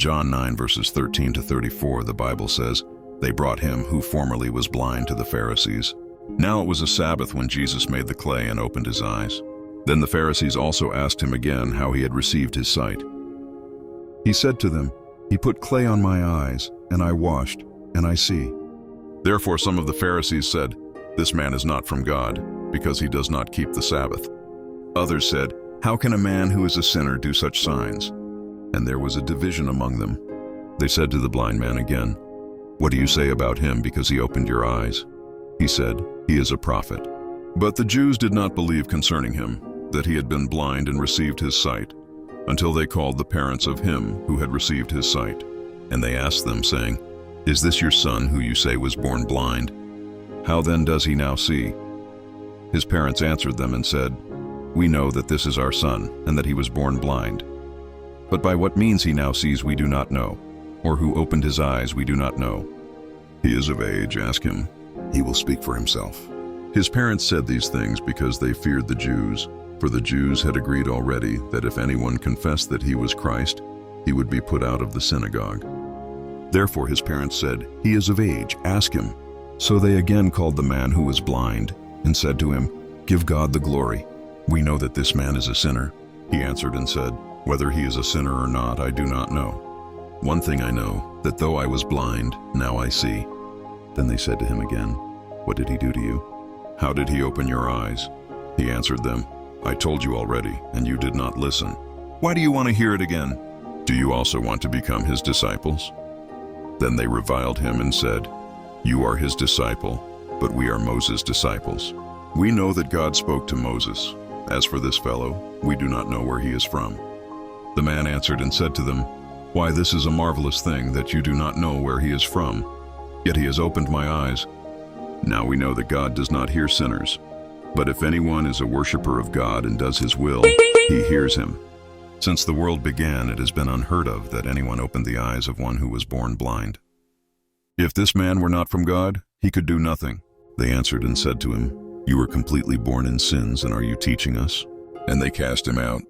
John 9 verses 13 to 34, the Bible says, "They brought him who formerly was blind to the Pharisees. Now it was a Sabbath when Jesus made the clay and opened his eyes. Then the Pharisees also asked him again how he had received his sight. He said to them, 'He put clay on my eyes, and I washed, and I see.' Therefore some of the Pharisees said, 'This man is not from God, because he does not keep the Sabbath.' Others said, 'How can a man who is a sinner do such signs?' And there was a division among them. They said to the blind man again, 'What do you say about him because he opened your eyes?' He said, 'He is a prophet.' But the Jews did not believe concerning him, that he had been blind and received his sight, until they called the parents of him who had received his sight. And they asked them, saying, 'Is this your son who you say was born blind? How then does he now see?' His parents answered them and said, 'We know that this is our son, and that he was born blind. But by what means he now sees we do not know, or who opened his eyes we do not know. He is of age, ask him. He will speak for himself.' His parents said these things because they feared the Jews, for the Jews had agreed already that if anyone confessed that he was Christ, he would be put out of the synagogue. Therefore his parents said, 'He is of age, ask him.' So they again called the man who was blind, and said to him, 'Give God the glory. We know that this man is a sinner.' He answered and said, 'Whether he is a sinner or not, I do not know. One thing I know, that though I was blind, now I see.' Then they said to him again, 'What did he do to you? How did he open your eyes?' He answered them, 'I told you already, and you did not listen. Why do you want to hear it again? Do you also want to become his disciples?' Then they reviled him and said, 'You are his disciple, but we are Moses' disciples. We know that God spoke to Moses. As for this fellow, we do not know where he is from.' The man answered and said to them, 'Why, this is a marvelous thing that you do not know where he is from. Yet he has opened my eyes. Now we know that God does not hear sinners. But if anyone is a worshiper of God and does his will, he hears him. Since the world began, it has been unheard of that anyone opened the eyes of one who was born blind. If this man were not from God, he could do nothing.' They answered and said to him, 'You were completely born in sins, and are you teaching us?' And they cast him out,